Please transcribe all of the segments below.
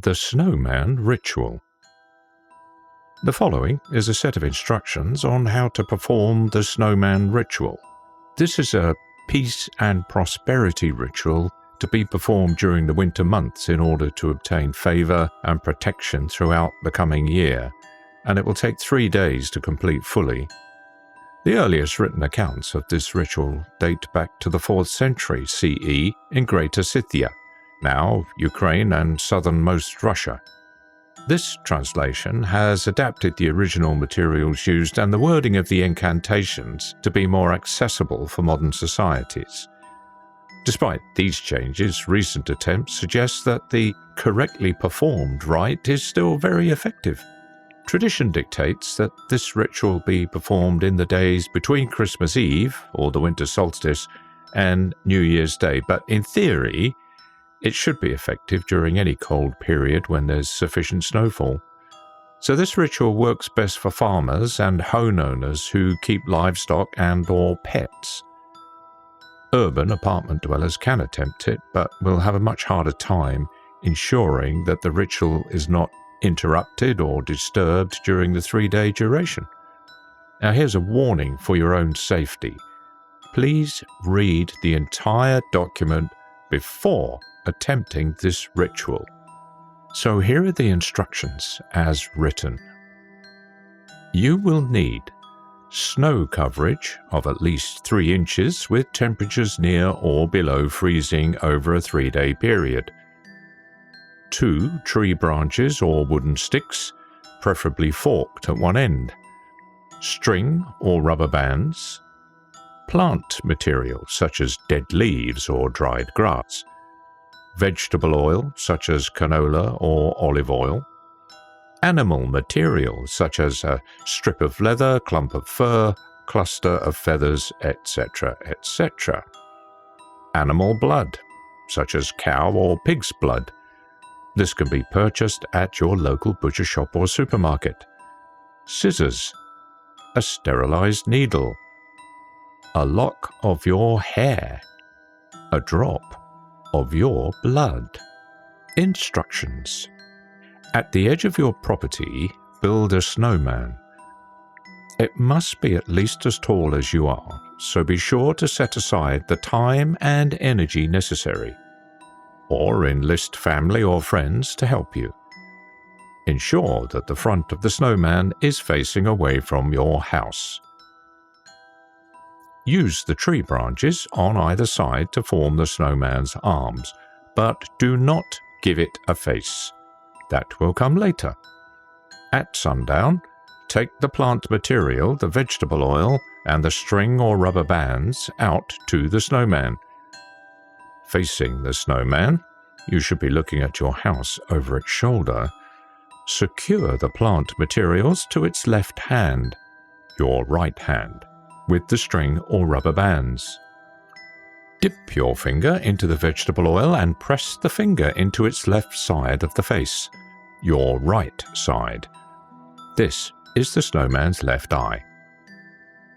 The Snowman Ritual. The following is a set of instructions on how to perform the Snowman Ritual. This is a peace and prosperity ritual to be performed during the winter months in order to obtain favor and protection throughout the coming year, and it will take 3 days to complete fully. The earliest written accounts of this ritual date back to the 4th century CE in Greater Scythia, now Ukraine and southernmost Russia. This translation has adapted the original materials used and the wording of the incantations to be more accessible for modern societies. Despite these changes, recent attempts suggest that the correctly performed rite is still very effective. Tradition dictates that this ritual be performed in the days between Christmas Eve, or the winter solstice, and New Year's Day, but in theory, it should be effective during any cold period when there's sufficient snowfall. So this ritual works best for farmers and homeowners who keep livestock and/or pets. Urban apartment dwellers can attempt it, but will have a much harder time ensuring that the ritual is not interrupted or disturbed during the 3-day duration. Now here's a warning for your own safety. Please read the entire document before attempting this ritual. So here are the instructions as written. You will need snow coverage of at least 3 inches with temperatures near or below freezing over a 3-day period. 2 tree branches or wooden sticks, preferably forked at one end. String or rubber bands. Plant materials such as dead leaves or dried grass. Vegetable oil such as canola or olive oil. Animal materials such as a strip of leather, clump of fur, cluster of feathers, etc., etc. Animal blood such as cow or pig's blood. This can be purchased at your local butcher shop or supermarket. Scissors. A sterilized needle. A lock of your hair. A drop of your blood. Instructions. At the edge of your property, build a snowman. It must be at least as tall as you are, so be sure to set aside the time and energy necessary, or enlist family or friends to help you. Ensure that the front of the snowman is facing away from your house. Use the tree branches on either side to form the snowman's arms, but do not give it a face. That will come later. At sundown, take the plant material, the vegetable oil, and the string or rubber bands out to the snowman. Facing the snowman, you should be looking at your house over its shoulder. Secure the plant materials to its left hand, your right hand, with the string or rubber bands. Dip your finger into the vegetable oil and press the finger into its left side of the face, your right side. This is the snowman's left eye.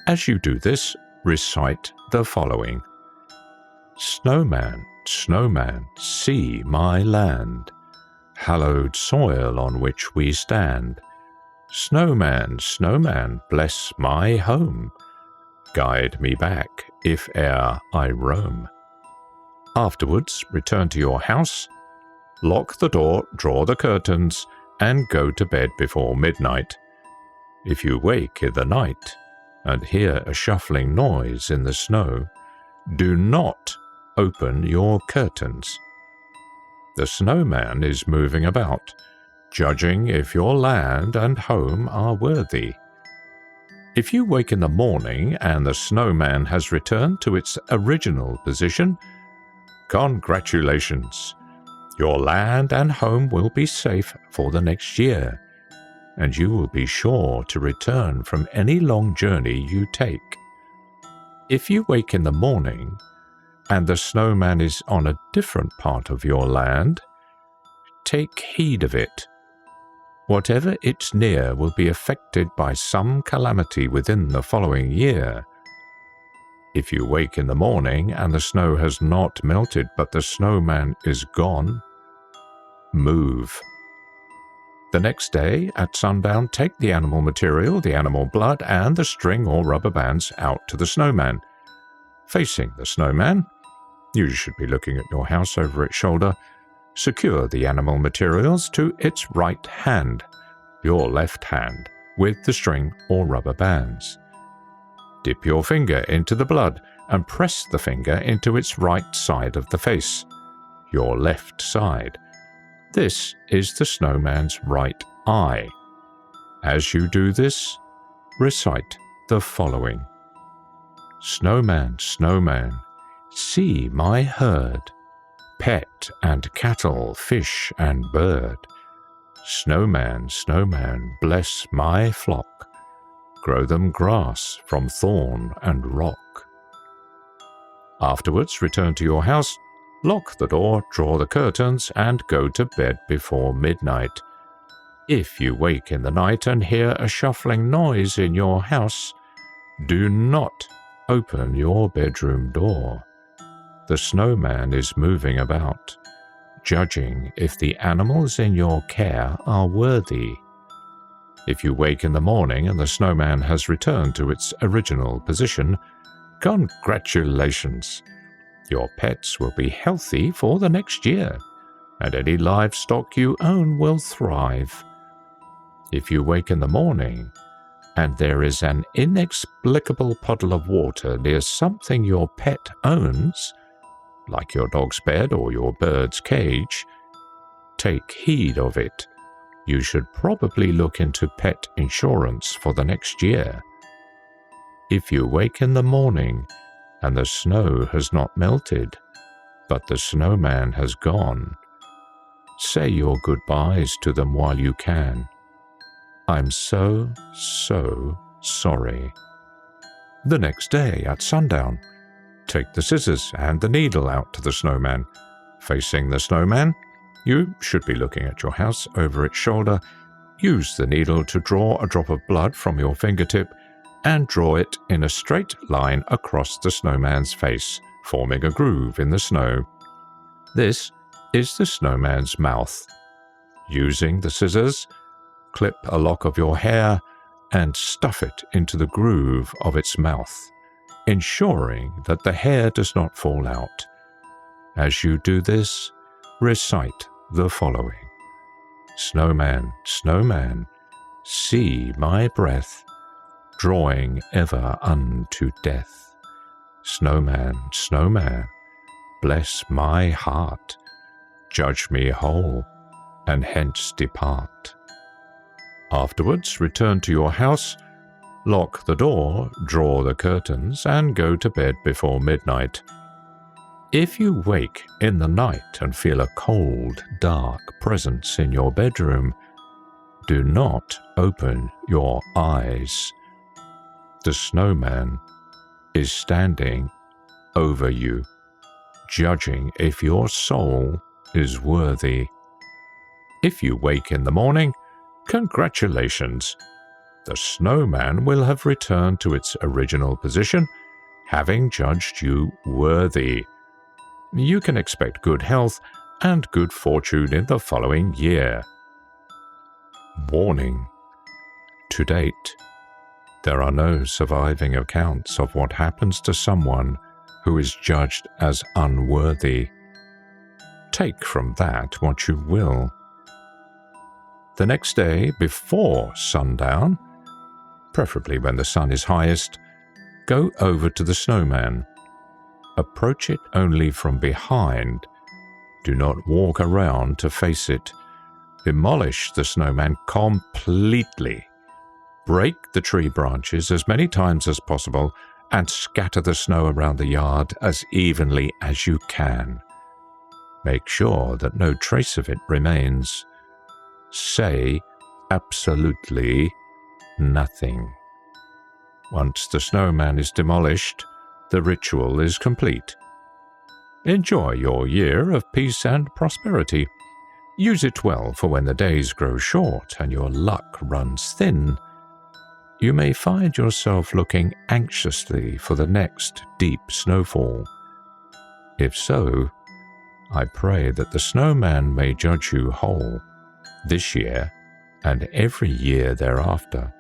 As you do this, recite the following. Snowman, snowman, see my land, hallowed soil on which we stand. Snowman, snowman, bless my home, guide me back if e'er I roam. Afterwards, return to your house, lock the door, draw the curtains, and go to bed before midnight. If you wake in the night and hear a shuffling noise in the snow, do not open your curtains. The snowman is moving about, judging if your land and home are worthy. If you wake in the morning and the snowman has returned to its original position, congratulations! Your land and home will be safe for the next year, and you will be sure to return from any long journey you take. If you wake in the morning and the snowman is on a different part of your land, take heed of it. Whatever it's near will be affected by some calamity within the following year. If you wake in the morning and the snow has not melted but the snowman is gone, move The next day, at sundown, take the animal material, the animal blood, and the string or rubber bands out to the snowman. Facing the snowman, you should be looking at your house over its shoulder. Secure the animal materials to its right hand, your left hand, with the string or rubber bands. Dip your finger into the blood and press the finger into its right side of the face, your left side. This is the snowman's right eye. As you do this, recite the following. Snowman, snowman, see my herd, pet and cattle, fish and bird. Snowman, snowman, bless my flock, grow them grass from thorn and rock. Afterwards, return to your house, lock the door, draw the curtains, and go to bed before midnight. If you wake in the night and hear a shuffling noise in your house, do not open your bedroom door. The snowman is moving about, judging if the animals in your care are worthy. If you wake in the morning and the snowman has returned to its original position, congratulations! Your pets will be healthy for the next year, and any livestock you own will thrive. If you wake in the morning and there is an inexplicable puddle of water near something your pet owns, like your dog's bed or your bird's cage, take heed of it. You should probably look into pet insurance for the next year. If you wake in the morning and the snow has not melted, but the snowman has gone, say your goodbyes to them while you can. I'm so sorry. The next day at sundown, take the scissors and the needle out to the snowman. Facing the snowman, you should be looking at your house over its shoulder. Use the needle to draw a drop of blood from your fingertip and draw it in a straight line across the snowman's face, forming a groove in the snow. This is the snowman's mouth. Using the scissors, clip a lock of your hair and stuff it into the groove of its mouth, ensuring that the hair does not fall out. As you do this, recite the following. Snowman, snowman, see my breath, drawing ever unto death. Snowman, snowman, bless my heart, judge me whole, and hence depart. Afterwards, return to your house, lock the door, draw the curtains, and go to bed before midnight. If you wake in the night and feel a cold, dark presence in your bedroom, do not open your eyes. The snowman is standing over you, judging if your soul is worthy. If you wake in the morning, congratulations! The snowman will have returned to its original position, having judged you worthy. You can expect good health and good fortune in the following year. Warning: to date, there are no surviving accounts of what happens to someone who is judged as unworthy. Take from that what you will. The next day, before sundown, preferably when the sun is highest, go over to the snowman. Approach it only from behind. Do not walk around to face it. Demolish the snowman completely. Break the tree branches as many times as possible and scatter the snow around the yard as evenly as you can. Make sure that no trace of it remains. Say absolutely nothing. Once the snowman is demolished, the ritual is complete. Enjoy your year of peace and prosperity. Use it well for when the days grow short and your luck runs thin. You may find yourself looking anxiously for the next deep snowfall. If so, I pray that the snowman may judge you whole this year and every year thereafter